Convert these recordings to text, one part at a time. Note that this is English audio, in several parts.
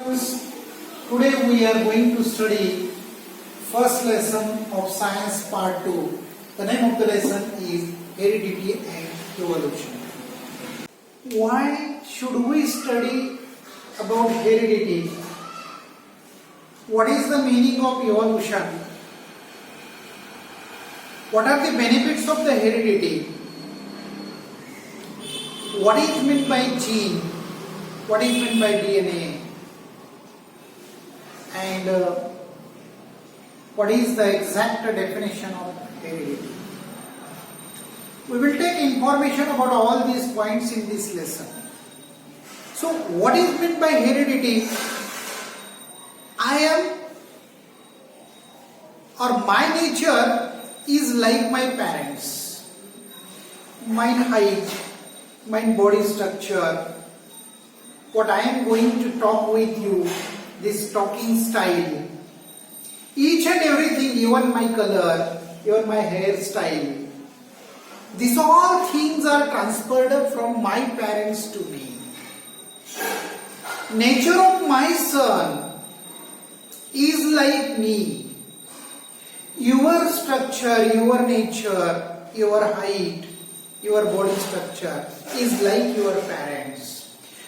Today we are going to study first lesson of science part 2. The name of the lesson is heredity and evolution. Why should we study about heredity? What is the meaning of evolution? What are the benefits of the heredity? What is meant by gene? What is meant by DNA? And what is the exact definition of heredity? We will take information about all these points in this lesson. So, what is meant by heredity? My nature is like my parents. My height, my body structure, what I am going to talk with you, this talking style, each and everything, even my color, even my hairstyle, these all things are transferred from my parents to me. Nature of my son is like me. Your structure, your nature, your height, your body structure is like your parents.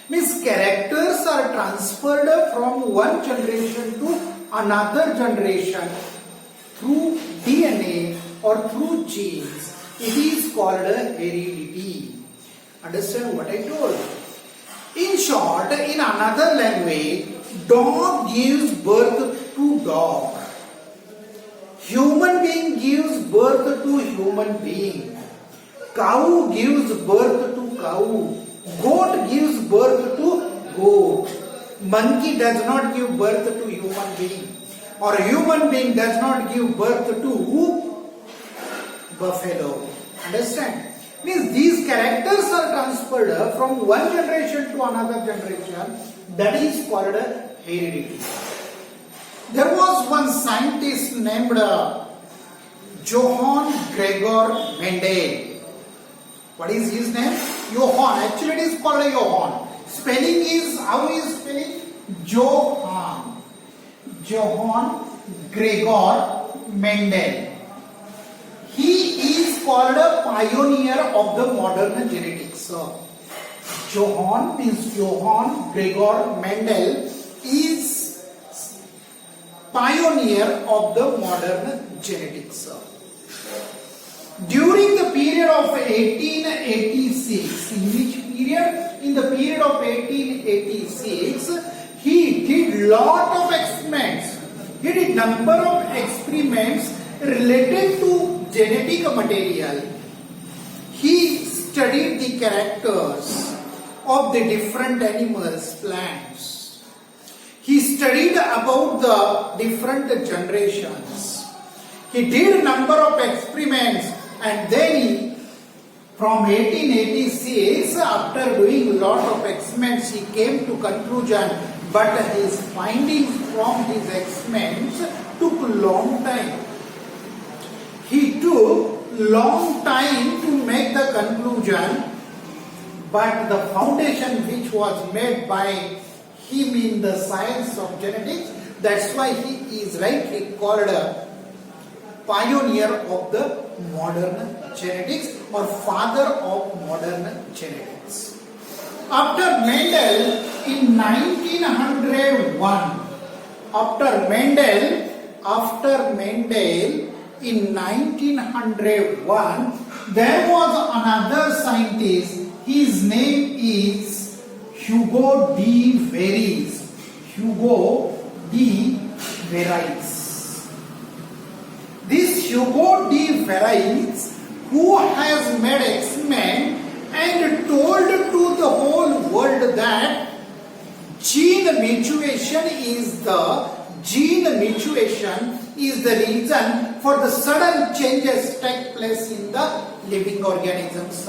Means characters are transferred from one generation to another generation through DNA or through genes. It is called heredity. Understand what I told? In short, in another language, dog gives birth to dog. Human being gives birth to human being. Cow gives birth to cow. Goat gives birth to goat. Monkey does not give birth to human being. Or human being does not give birth to buffalo. Understand? Means these characters are transferred from one generation to another generation. That is called heredity. There was one scientist named Johann Gregor Mendel. What is his name? Johann. Actually it is called Johann. Spelling is, how is spelling? Johann. Johann Gregor Mendel. He is called a pioneer of the modern genetics. Johann means Johann Gregor Mendel is pioneer of the modern genetics. During the period of 1886, in which period? In the period of 1886, he did lot of experiments. He did number of experiments related to genetic material. He studied the characters of the different animals, plants. He studied about the different generations. He did a number of experiments, and then from 1886, after doing lot of experiments, he came to conclusion, but his findings from his experiments took long time. He took long time to make the conclusion, but the foundation which was made by him in the science of genetics, that's why he is rightly called a pioneer of the modern genetics or father of modern genetics. After Mendel in 1901, in 1901, there was another scientist. His name is Hugo de Veris. Hugo de Veris. This Hugo de Veris, who has made experiment and told to the whole world that gene mutation is the reason for the sudden changes take place in the living organisms.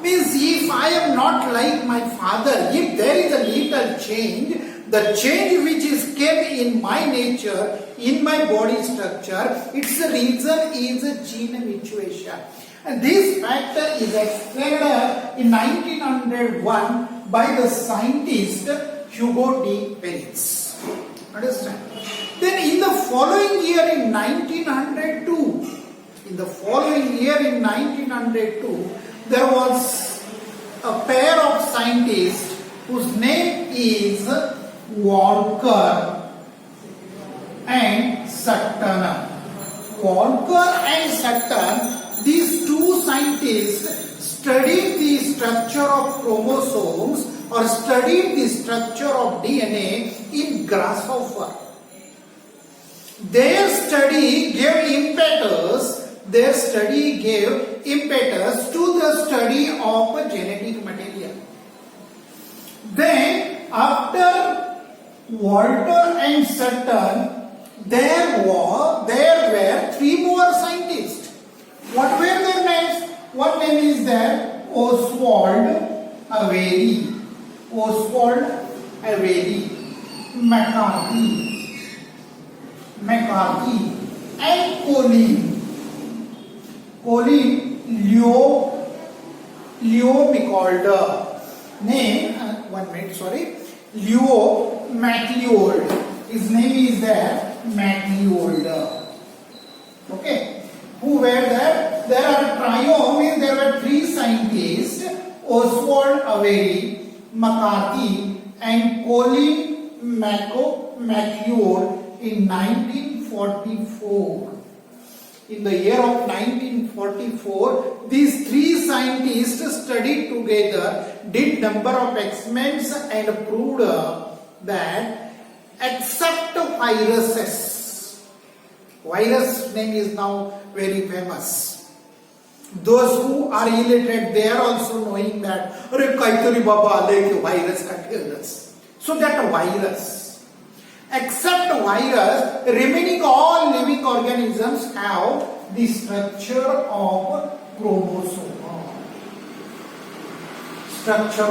Means if I am not like my father, if there is a little change, the change which is kept in my nature, in my body structure, its reason is a gene mutation. And this fact is explained in 1901 by the scientist Hugo de Pérez. Understand? Then in the following year in 1902, there was a pair of scientists whose name is Walker and Sutton. Walker and Sutton, these two scientists studied the structure of chromosomes or studied the structure of DNA in grasshopper. Their study gave impetus to the study of genetic material. Then after Walter and Sutton, there were three more scientists. What were their names? One name is there Oswald Avery, McCarthy, and Colin Leo McAlder. Leo MacLeod. His name is there MacLeod. Okay. Who were there? There are trio means there were three scientists, Oswald Avery, McCarthy, and Colin MacLeod in 1944. In the year of 1944, these three scientists studied together, did number of experiments and proved that except viruses, virus name is now very famous. Those who are illiterate, they are also knowing that virus contains. So that virus, except virus, remaining all living organisms have the structure of chromosome. Structure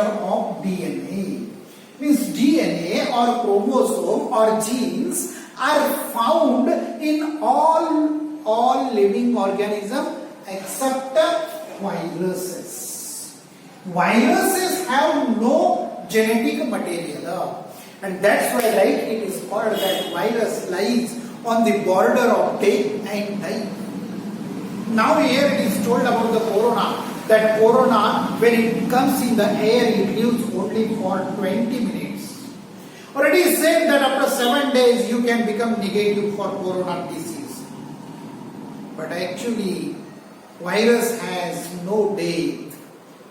of DNA. Means DNA or chromosome or genes are found in all living organisms except viruses. Viruses have no genetic material, and that's why it is called that virus lies on the border of death and life. Now here it is told about the corona, that corona when it comes in the air it lives only for 20 minutes. Or it is said that after 7 days you can become negative for corona disease. But actually virus has no day.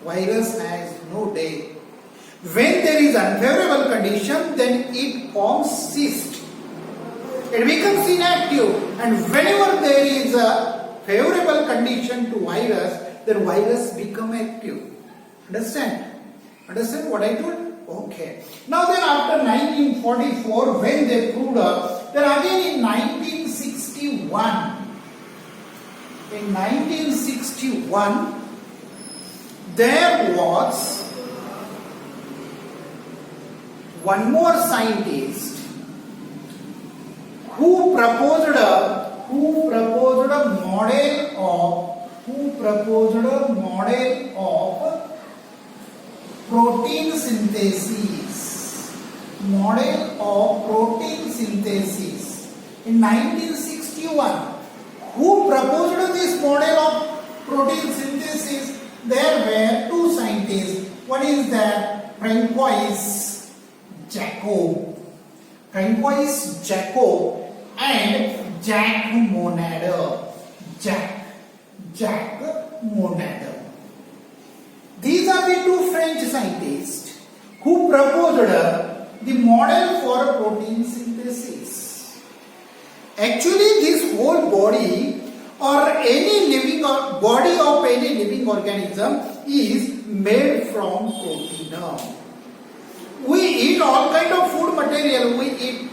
Virus has no day. When there is unfavorable condition, then it forms cyst. It becomes inactive, and whenever there is a favorable condition to virus, then virus become active. Understand? Understand what I told? Okay. Now then after 1944, when they proved up, then again in 1961, there was one more scientist who proposed a model of protein synthesis. In 1961, who proposed this model of protein synthesis? There were two scientists. One is that Francois Jacob and Jack Monod. Jack Monod. These are the two French scientists who proposed the model for protein synthesis. Actually, this whole body or any living body of any living organism is made from protein. We eat all kind of food material. We eat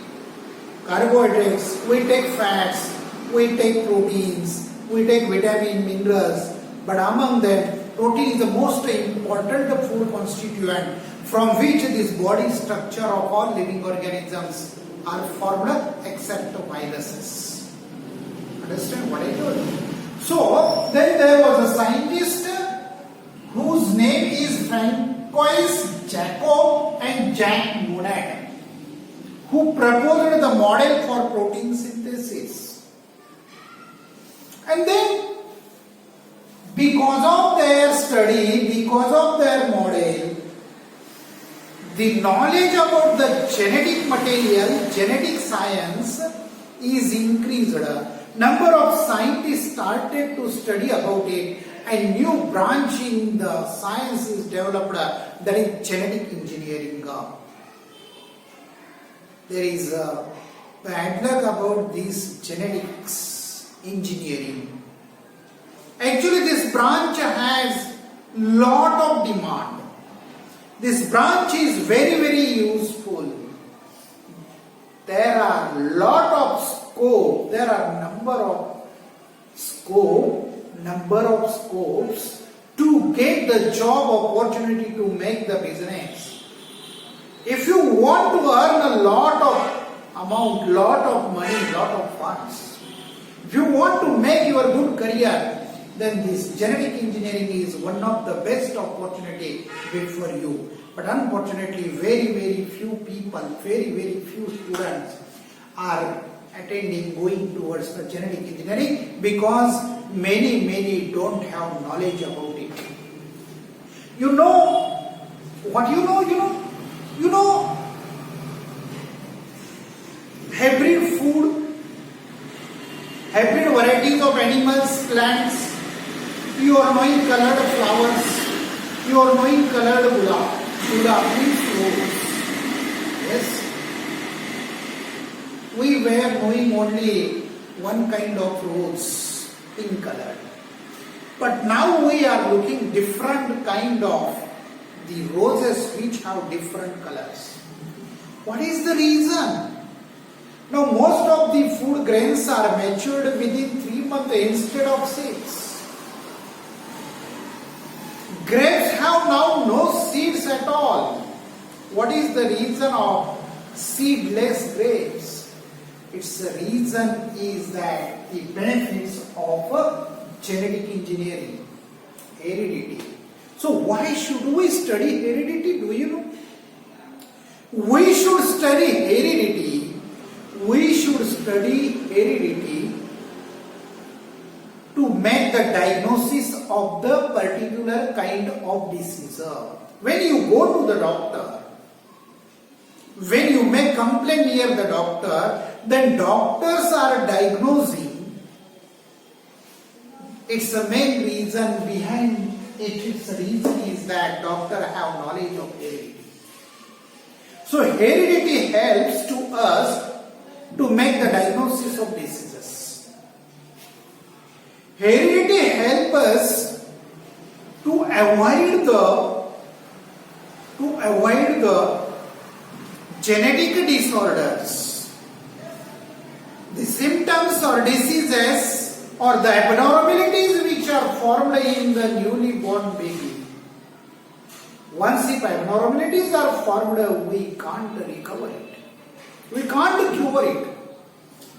carbohydrates, we take fats, we take proteins, we take vitamin, minerals. But among them, protein is the most important food constituent from which this body structure of all living organisms are formed except viruses. Understand what I told you? So, then there was a scientist whose name is Francois Jacob Jack Monod, who proposed the model for protein synthesis. And then, because of their study, because of their model, the knowledge about the genetic material, genetic science is increased. Number of scientists started to study about it, and new branch in the science is developed, that is genetic engineering. There is a bad luck about this genetics engineering. Actually, this branch has lot of demand. This branch is very, very useful. There are lot of scope. There are number of scopes to get the job opportunity to make the business. If you want to earn a lot of amount, lot of money, lot of funds, if you want to make your good career, then this genetic engineering is one of the best opportunity for you. But unfortunately, very, very few people, very, very few students are attending, going towards the genetic engineering, because many don't have knowledge about it. You know what you know hybrid food, hybrid varieties of animals, plants. You are knowing colored flowers, you are knowing colored gulab means rose. Yes, we were knowing only one kind of rose, pink color. But now we are looking different kind of the roses which have different colors. What is the reason? Now most of the food grains are matured within 3 months instead of 6. Grapes have now no seeds at all. What is the reason of seedless grapes? Its reason is that the benefits of genetic engineering, heredity. So why should we study heredity? Do you know? We should study heredity. We should study heredity to make the diagnosis of the particular kind of disease. When you go to the doctor, when you make complaint near the doctor, then doctors are diagnosing. It's the main reason behind it. Its reason is that doctor have knowledge of heredity. So heredity helps to us to make the diagnosis of diseases. Heredity helps us to avoid the genetic disorders, the symptoms or diseases or the abnormalities which are formed in the newly born baby. Once if abnormalities are formed, we can't recover it. We can't cure it.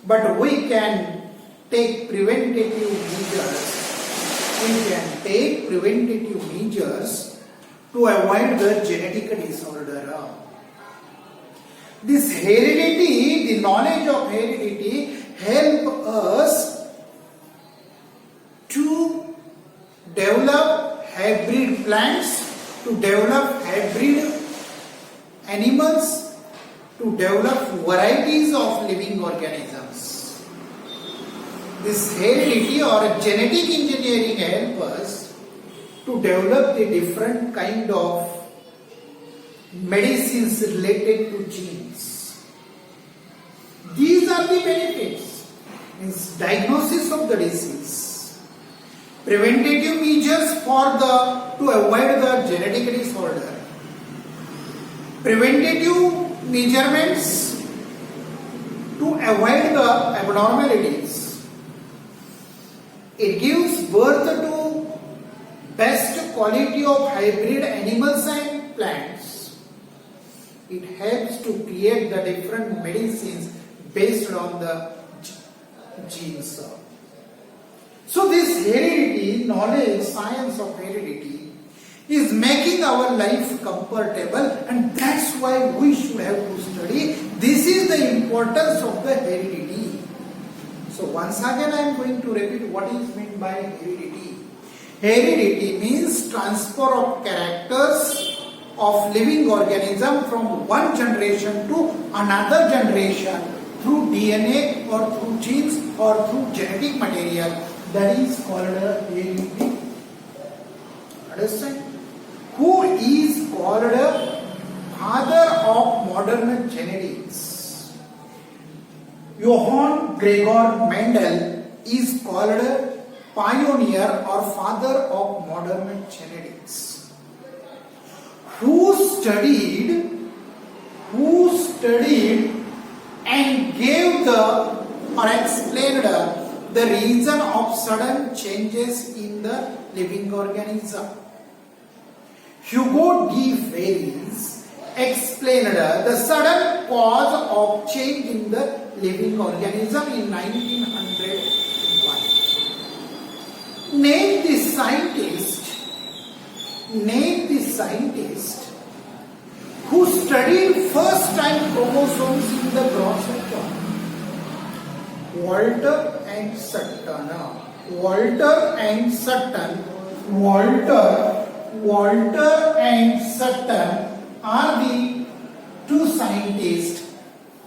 But we can take preventative measures. We can take preventative measures to avoid the genetic disorder. This heredity, the knowledge of heredity, help us to develop hybrid plants, to develop hybrid animals, to develop varieties of living organisms. This heredity or genetic engineering helps us to develop the different kind of medicines related to genes. These are the benefits. Means diagnosis of the disease, preventative measures to avoid the genetic disorder, preventative measurements to avoid the abnormalities. It gives birth to best quality of hybrid animals and plants. It helps to create the different medicines based on the genes. So this heredity, knowledge, science of heredity is making our life comfortable, and that's why we should have to study. This is the importance of the heredity. So once again I am going to repeat what is meant by heredity. Heredity means transfer of characters of living organism from one generation to another generation through DNA or through genes or through genetic material. That is called heredity. Understand? Who is called father of modern genetics? Johann Gregor Mendel is called pioneer or father of modern genetics. Who studied and gave or explained the reason of sudden changes in the living organism? Hugo de Vries explained the sudden cause of change in the living organism in 1901. Name the scientist who studied first time chromosomes in the gross sector. Walter and Sutton are the two scientists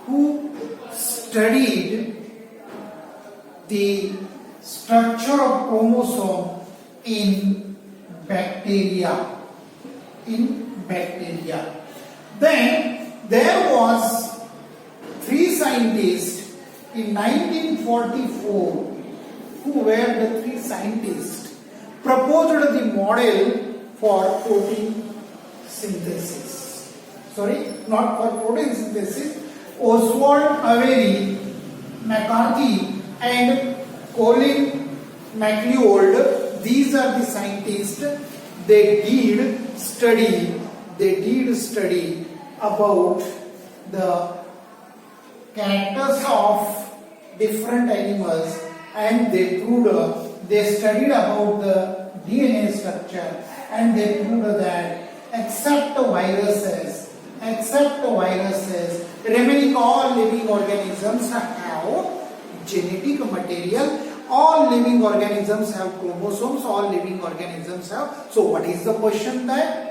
who studied the structure of chromosome in bacteria. Then there was three scientists in 1944 who were the three scientists proposed the model for protein synthesis. Sorry, not for protein synthesis. Oswald Avery, McCarthy and Colin MacLeod, these are the scientists. They did study about the characters of different animals, and they studied about the DNA structure, and they proved that except viruses, remaining all living organisms have genetic material. All living organisms have chromosomes, all living organisms have. So what is the question then?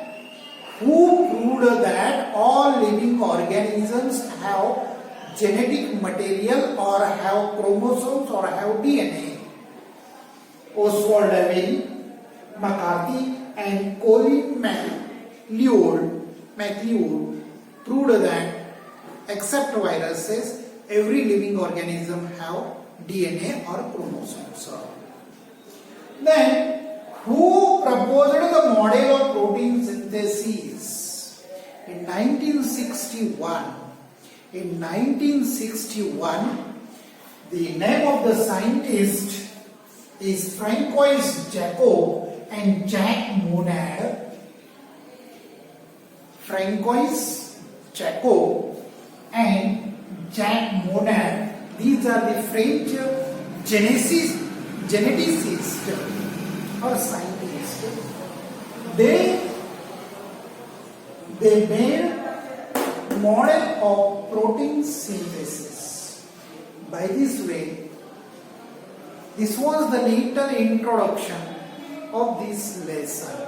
Who proved that all living organisms have genetic material or have chromosomes or have DNA? Oswald Avery, McCarthy and Colin MacLeod proved that except viruses, every living organism have DNA or chromosomes. Then, who proposed the model of protein synthesis? In 1961, the name of the scientist is Francois Jacob and Jack Monod. Francois Jacob and Jack Monod, these are the French geneticists or scientists. They made model of protein synthesis. By this way, this was the little introduction of this lesson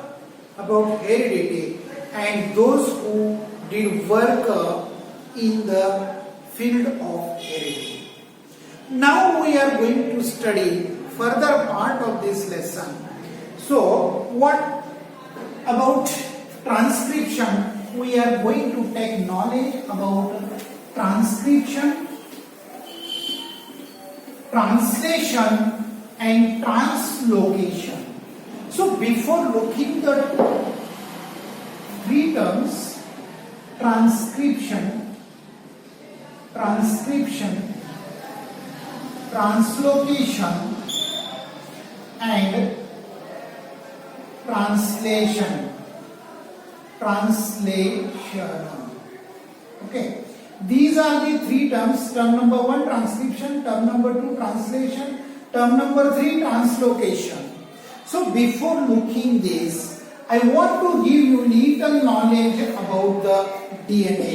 about heredity and those who did work in the field of heredity. Now we are going to study further part of this lesson. So, what about transcription? We are going to take knowledge about transcription, translation and translocation. So, before looking the three terms, transcription, translocation and translation. Okay, these are the three terms. Term number 1 transcription, term number 2 translation, term number 3 translocation. So before looking this, I want to give you little knowledge about the DNA.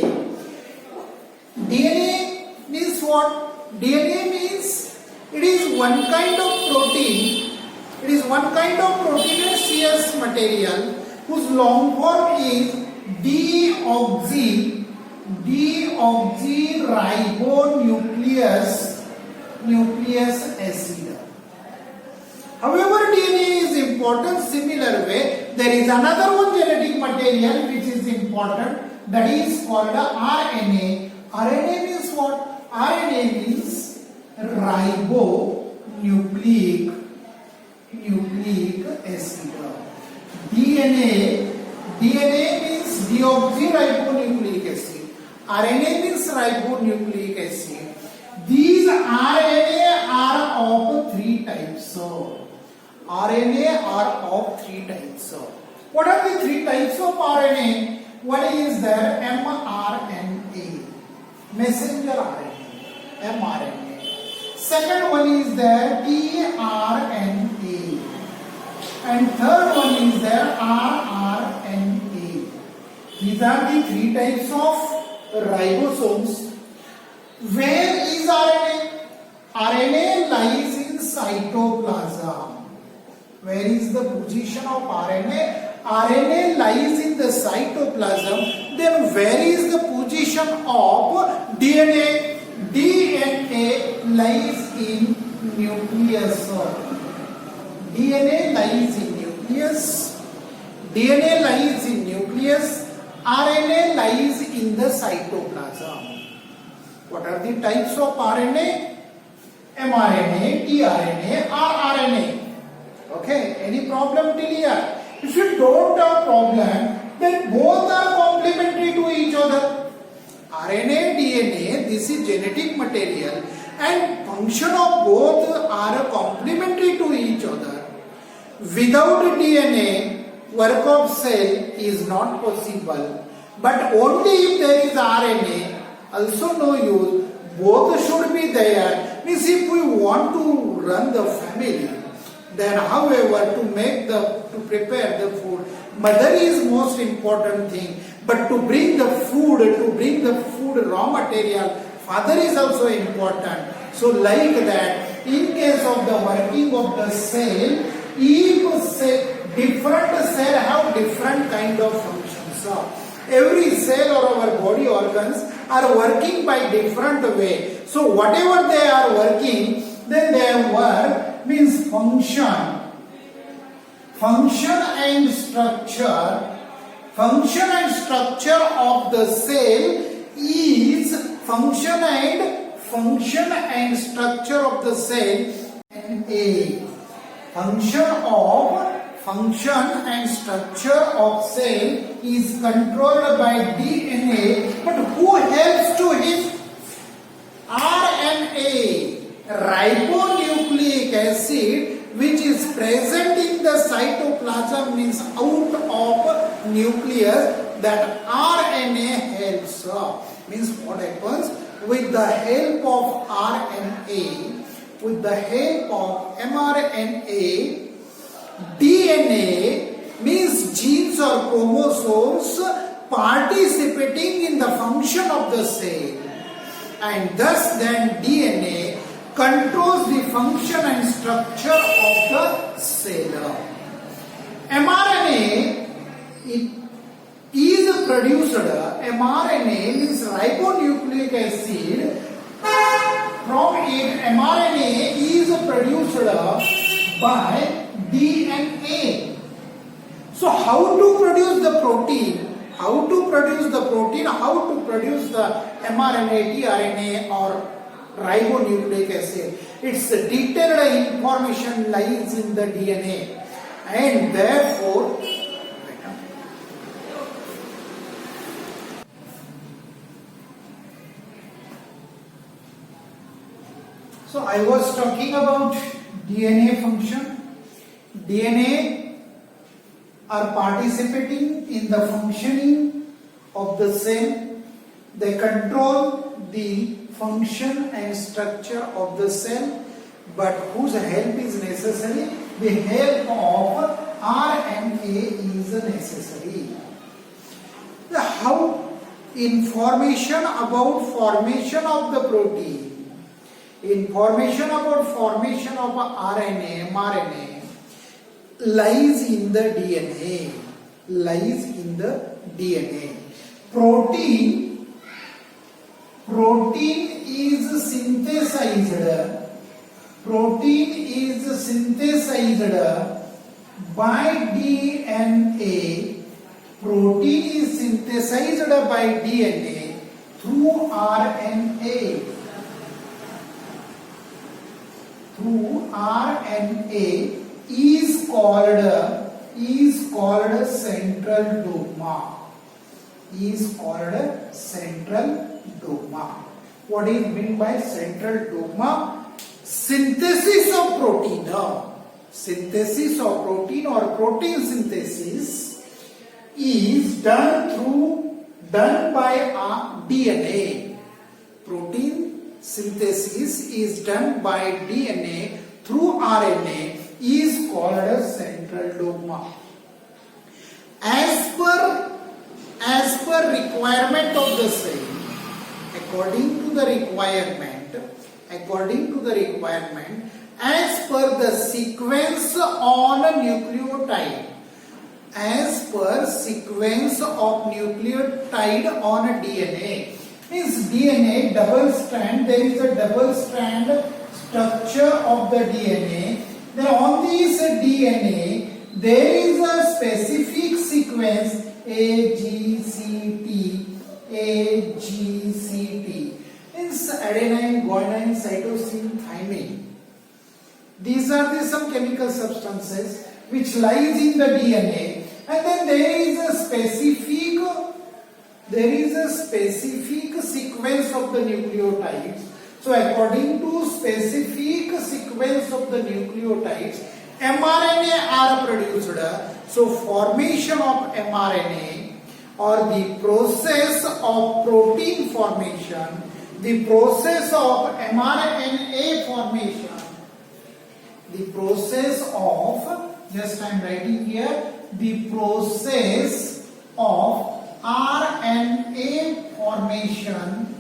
DNA means what? DNA means it is one kind of protein. It is one kind of proteinaceous material whose long form is deoxyribonucleic acid. However, DNA is important. Similar way, there is another one genetic material which is important, that is called RNA. RNA means what? RNA means ribonucleic acid. DNA means deoxyribonucleic acid. RNA means ribonucleic acid. These RNA are of three types. RNA are of three types. What are the three types of RNA? One is there mRNA, messenger RNA, mRNA. Second one is there tRNA, and third one is there rRNA. These are the three types of ribosomes. Where is RNA? RNA lies in cytoplasm. Where is the position of RNA? RNA lies in the cytoplasm. Then where is the position of DNA? DNA lies in nucleus. DNA lies in nucleus. DNA lies in nucleus. RNA lies in the cytoplasm. What are the types of RNA? mRNA, tRNA, rRNA. Okay, any problem till here? If you don't have problem, then both are complementary to each other. RNA, DNA, this is genetic material, and function of both are complementary to each other. Without DNA, work of cell is not possible. But only if there is RNA, also no use. Both should be there. Means if we want to run the family, then however to prepare the food, mother is most important thing. But to bring the food raw material, father is also important. So like that, in case of the working of the cell, different cell have different kind of functions. Every cell or our body organs are working by different way. So whatever they are working, then their work means function and structure. Function and structure of the cell is function and structure of the cell DNA. Function and structure of cell is controlled by DNA, but who helps to it? RNA, ribonucleic acid, which is present in the cytoplasm, means out of nucleus, that RNA helps. Means what happens? With the help of RNA, with the help of mRNA, DNA means genes or chromosomes participating in the function of the cell, and thus then DNA controls the function and structure of the cell. mRNA is produced. mRNA means ribonucleic acid. From it, mRNA is produced by DNA. So how to produce the protein? How to produce the mRNA, tRNA or ribonucleic acid? Its detailed information lies in the DNA, and therefore so I was talking about DNA function. DNA are participating in the functioning of the cell. They control the function and structure of the cell, but whose help is necessary? The help of RNA is is necessary. How information about formation of the protein, information about formation of RNA, mRNA lies in the DNA, lies in the DNA. Protein is synthesized. Protein is synthesized by DNA. Protein is synthesized by DNA through RNA. Through RNA is called central dogma. Is called central dogma. What is meant by central dogma? Synthesis of protein. Synthesis of protein or protein synthesis is done by DNA. Protein synthesis is done by DNA through RNA is called a central dogma. As per requirement of the cell, according to the requirement, as per the sequence on a nucleotide, as per sequence of nucleotide on a DNA. Means DNA double strand, there is a double strand structure of the DNA. Then on this DNA, there is a specific sequence A, G, C, T, A, G, C, T. Means adenine, guanine, cytosine, thymine. These are some chemical substances which lies in the DNA, and then there is a specific sequence of the nucleotides. So according to specific sequence of the nucleotides, mRNA are produced. So formation of mRNA or the process of protein formation, the process of mRNA formation, the process of, just I am writing here, the process of RNA formation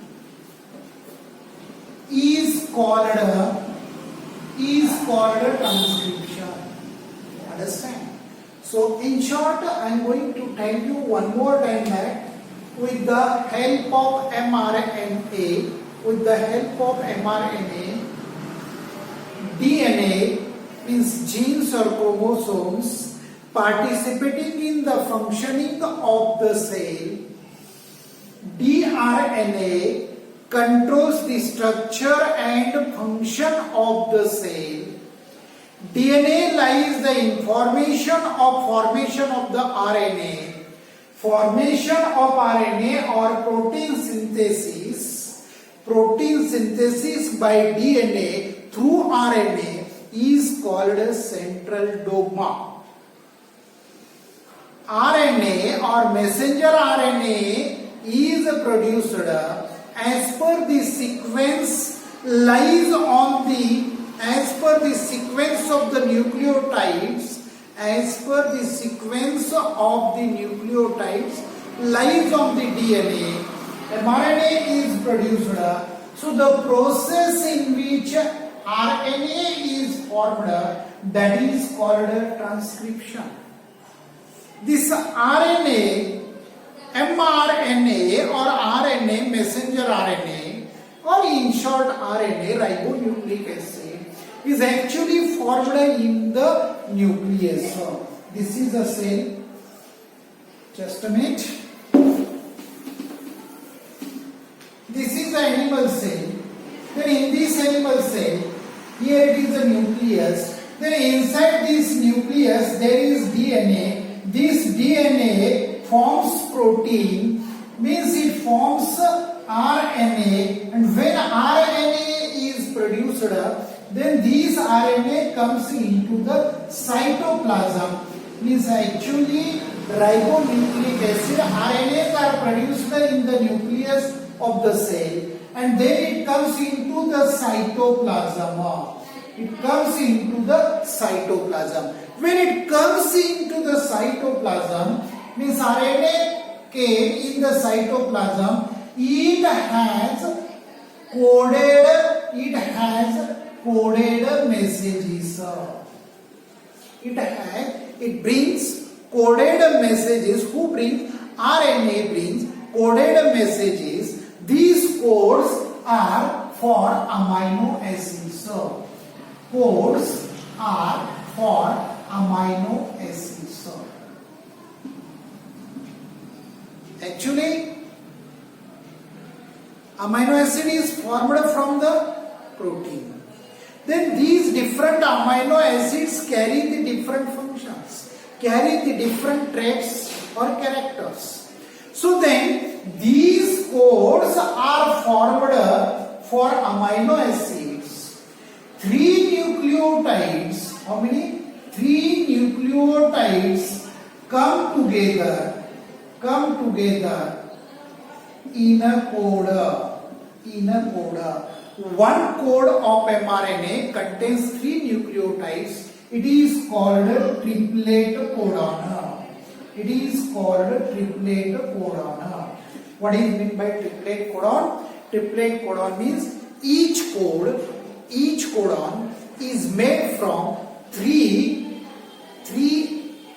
is called transcription. Understand? So in short, I am going to tell you one more time that with the help of mRNA, DNA means genes or chromosomes participating in the functioning of the cell. DNA controls the structure and function of the cell. DNA lies the information of formation of the RNA. Formation of RNA or protein synthesis by DNA through RNA is called a central dogma. RNA or messenger RNA is produced as per the sequence lies on the, as per the sequence of the nucleotides, as per the sequence of the nucleotides lies on the DNA, mRNA is produced. So the process in which RNA is formed, that is called transcription. This RNA, mRNA or RNA, messenger RNA, or in short RNA, ribonucleic acid, is actually formed in the nucleus. So this is a cell. Just a minute. This is the animal cell. Then in this animal cell, here it is a nucleus. Then inside this nucleus there is DNA. This DNA forms protein, means it forms RNA, and when RNA is produced, then this RNA comes into the cytoplasm. Means actually ribonucleic acid RNAs are produced in the nucleus of the cell, and then it comes into the cytoplasm. It comes into the cytoplasm. When it comes into the cytoplasm, means RNA came in the cytoplasm, it has coded messages. It brings coded messages. Who brings? RNA brings coded messages. These codes are for amino acids. Codes are for amino acids. Actually, amino acid is formed from the protein. Then these different amino acids carry the different functions, carry the different traits or characters. So then these codes are formed for amino acids. 3 nucleotides, how many? 3 nucleotides come together in a code. One code of mRNA contains 3 nucleotides. It is called triplet codon. What is meant by triplet codon? Triplet codon means each codon is made from 3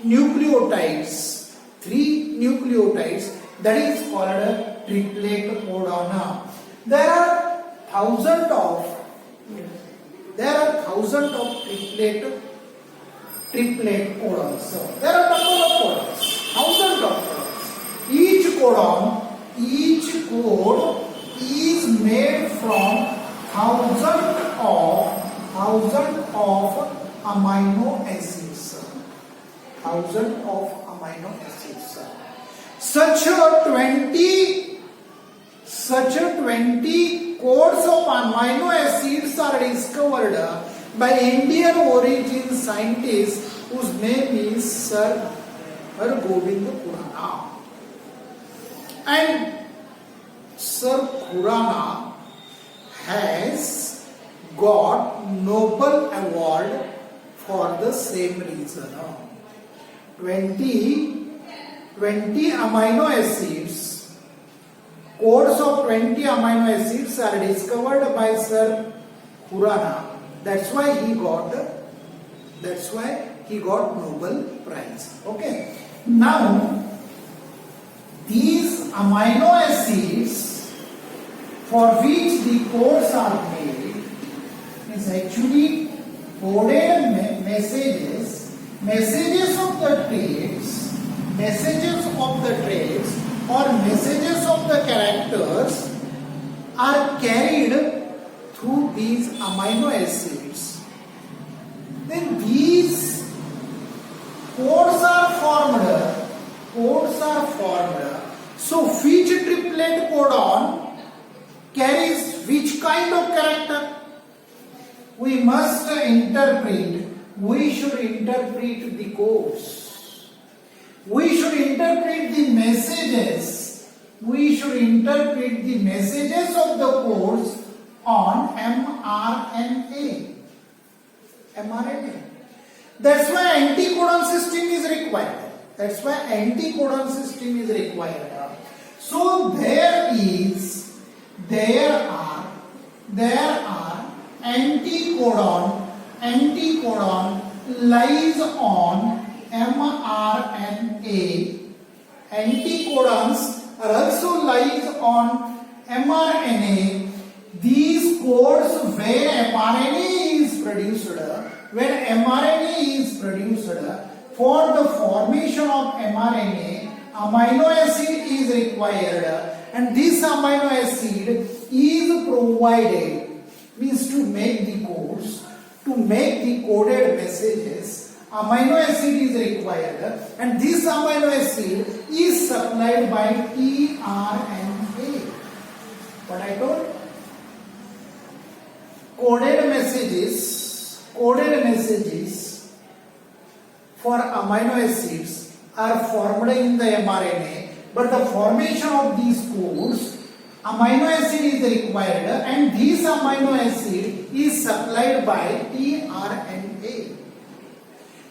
nucleotides. 3 nucleotides, that is called a triplet codon. There are thousands of triplet codons. So there are number of codons, thousands of codons. Each code is made from thousands of amino acids. Such a 20 codes of amino acids are discovered by Indian origin scientist whose name is Sir Hargobind Khurana. And Sir Khurana has got Nobel Award for the same reason. 20 amino acids, codes of 20 amino acids are discovered by Sir Khurana. That's why he got Nobel Prize. Okay. Now these amino acids for which the codes are made is actually coded messages of the traits or messages of the characters are carried through these amino acids. Then these codes are formed. So which triplet codon carries which kind of character? We should interpret the codes. We should interpret the messages. Of the codes on mRNA. That's why anticodon system is required. So there are anticodon lies on mRNA. Anticodons are also lies on mRNA. These codes when mRNA is produced for the formation of mRNA, amino acid is required, and this amino acid is provided, means to make the codes, to make the coded messages, amino acid is required, and this amino acid is supplied by tRNA. What I told? Coded messages for amino acids are formed in the mRNA, but the formation of these codes, amino acid is required, and this amino acid is supplied by tRNA.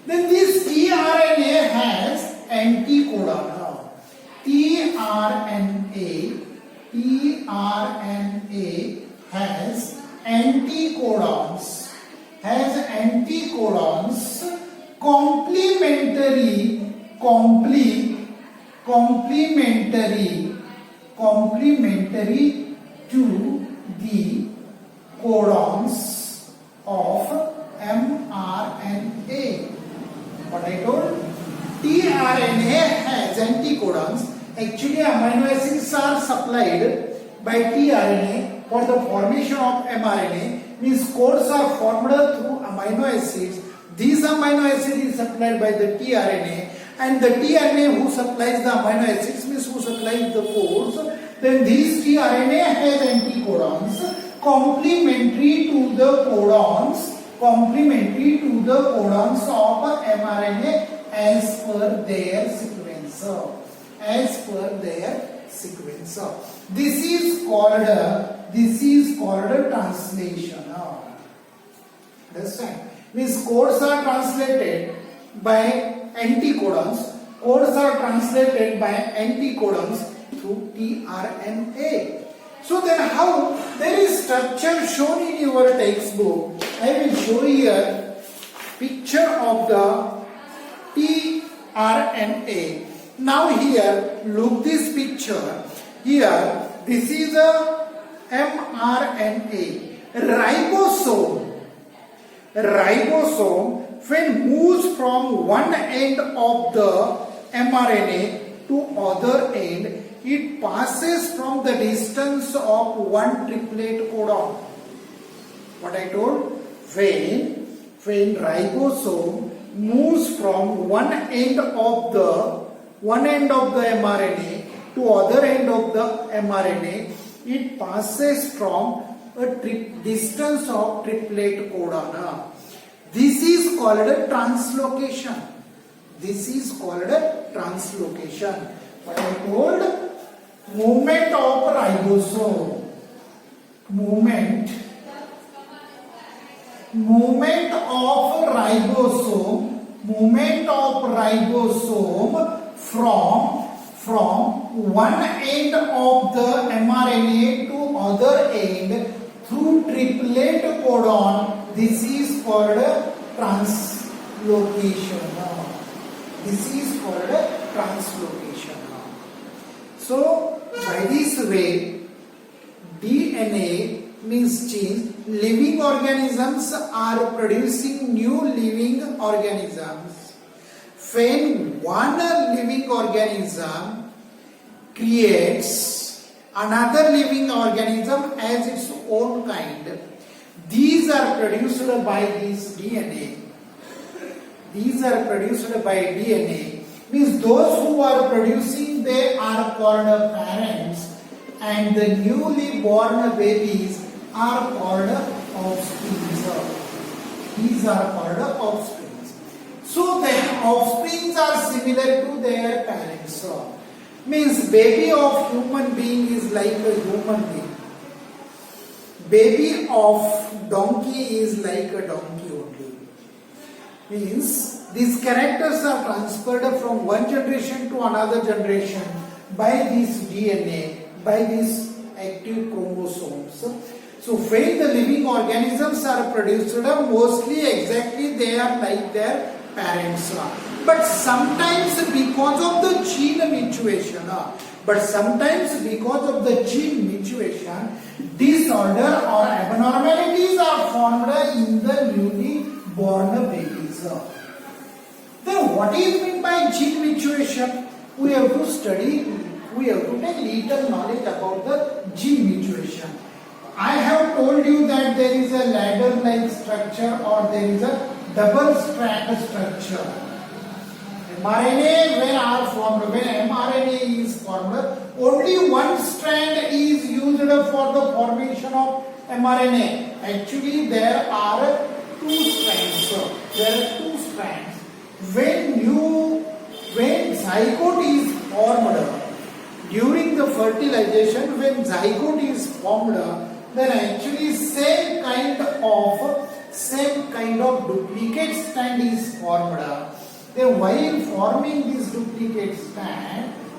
Then this tRNA has anticodon. tRNA has anticodons. Complementary to the codons of mRNA. What I told? tRNA has anticodons. Actually, amino acids are supplied by tRNA for the formation of mRNA. Means codes are formed through amino acids. These amino acid is supplied by the tRNA, and the tRNA who supplies the amino acids means who supplies the codes. Then these tRNA has anticodons complementary to the codons of mRNA as per their sequencer. This is called translation. Understand? Means codes are translated by anticodons. Through tRNA. So then how? There is structure shown in your textbook. I will show here picture of the tRNA. Now here, look this picture. Here, this is a mRNA. Ribosome, when moves from one end of the mRNA to other end, it passes from the distance of one triplet codon. What I told? When ribosome moves from one end of the mRNA to other end of the mRNA, it passes from a distance of triplet codon. This is called a translocation. What I told? Movement of ribosome. Movement of ribosome from one end of the mRNA to other end through triplet codon. This is called translocation. So by this way, DNA means change. Living organisms are producing new living organisms. When one living organism creates another living organism as its own kind, these are produced by this DNA. Means those who are producing, they are called parents, and the newly born babies are called offsprings. These are called offsprings. So then offsprings are similar to their parents. Means baby of human being is like a human being. Baby of donkey is like a donkey only. Means these characters are transferred from one generation to another generation by this DNA, by these active chromosomes. So when the living organisms are produced, mostly exactly they are like their parents. But sometimes because of the gene mutation, disorder or abnormalities are formed in the newly born babies. Then what is meant by gene mutation? We have to study, we have to take little knowledge about the gene mutation. I have told you that there is a ladder-like structure or there is a double-strand structure. mRNA when mRNA is formed, only one strand is used for the formation of mRNA. Actually, there are two strands. When zygote is formed during the fertilization, then actually same kind of same kind of duplicate strand is formed. Then while forming this duplicate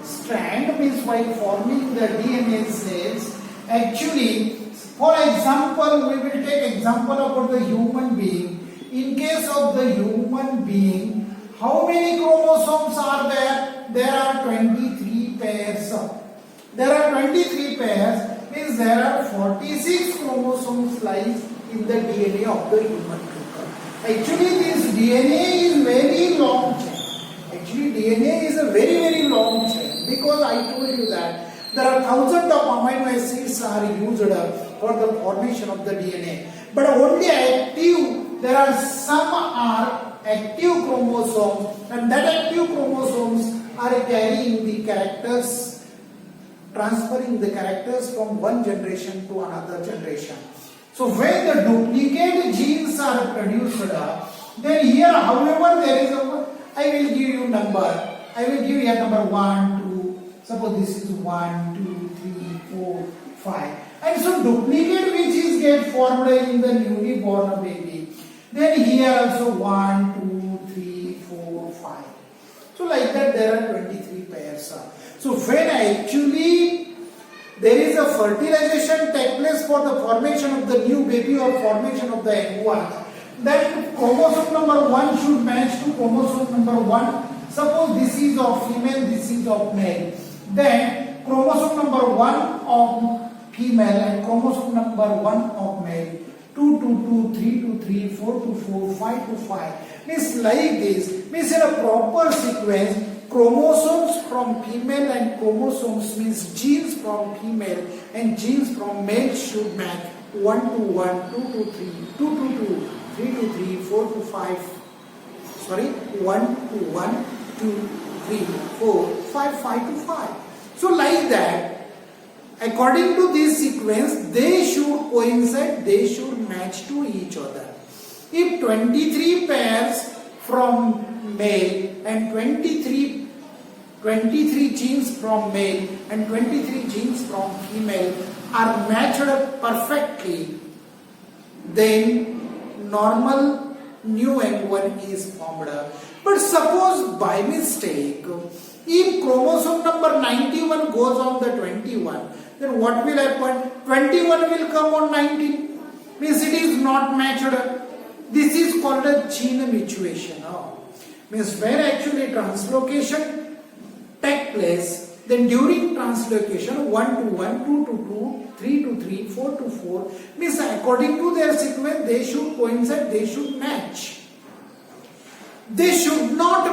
strand means while forming the DNA cells, actually, for example, we will take example about the human being. In case of the human being, how many chromosomes are there? There are 23 pairs. There are 23 pairs, means there are 46 chromosomes lies in the DNA of the human people. Actually, this DNA is very long chain. Actually, DNA is a very long chain, because I told you that there are thousands of amino acids are used for the formation of the DNA. But only active, there are some are active chromosomes, and that active chromosomes are carrying the characters, transferring the characters from one generation to another generation. So when the duplicate genes are produced, then here however there is a, I will give you number. I will give you a number 1, 2, suppose this is 1, 2, 3, 4, 5. And so duplicate which is get formed in the newly born baby. Then here also 1, 2, 3, 4, 5. So like that there are 23 pairs. So when actually there is a fertilization take place for the formation of the new baby or formation of the embryo, then chromosome number 1 should match to chromosome number 1. Suppose this is of female, this is of male. Then chromosome number 1 of female and chromosome number 1 of male. 2 to 2, 3 to 3, 4 to 4, 5 to 5. Means like this. Means in a proper sequence, chromosomes from female and chromosomes means genes from female and genes from male should match 1 to 1, 2 to 3, 2 to 2, 3 to 3, 4 to 5. Sorry, 1 to 1, 2, 3, 4, 5, 5 to 5. So like that, according to this sequence, they should coincide, they should match to each other. If 23 pairs from male and 23 genes from male and 23 genes from female are matched perfectly, then normal new embryo is formed. But suppose by mistake, if chromosome number 91 goes on the 21, then what will happen? 21 will come on 19. Means it is not matched. This is called a gene mutation. Means where actually translocation take place, then during translocation 1 to 1, 2 to 2, 3 to 3, 4 to 4, means according to their sequence they should coincide, they should match. They should not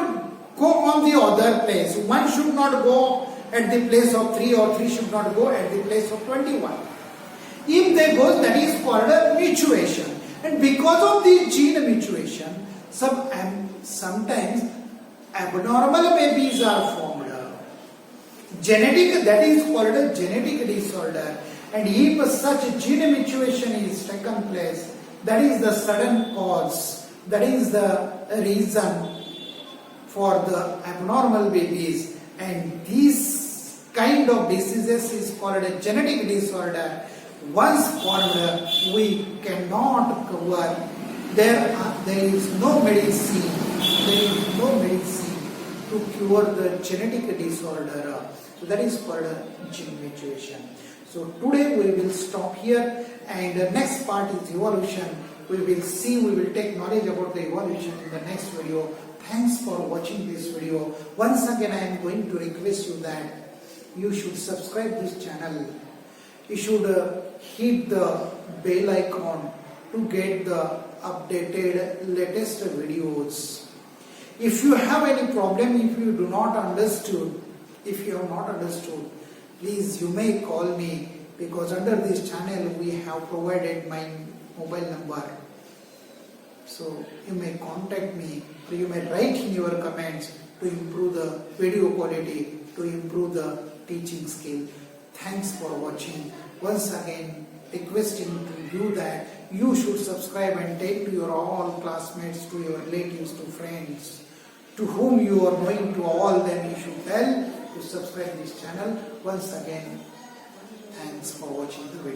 go on the other place. One should not go at the place of 3 or 3 should not go at the place of 21. If they go, that is called a mutation. And because of this gene mutation, sometimes abnormal babies are formed. Genetic, that is called a genetic disorder. And if such gene mutation is taken place, that is the sudden cause, that is the reason for the abnormal babies. And this kind of diseases is called a genetic disorder. Once formed, we cannot cover. There is no medicine. There is no medicine to cure the genetic disorder. So that is called a gene mutation. So today we will stop here, and the next part is evolution. We will take knowledge about the evolution in the next video. Thanks for watching this video. Once again, I am going to request you that you should subscribe this channel. You should hit the bell icon to get the updated latest videos. If you have any problem, if you have not understood, please you may call me, because under this channel we have provided my mobile number. So you may contact me, or you may write in your comments to improve the video quality, to improve the teaching skill. Thanks for watching. Once again, requesting to you that you should subscribe and take to your all classmates, to your relatives, to friends, to whom you are knowing, to all them you should tell to subscribe this channel. Once again, thanks for watching the video.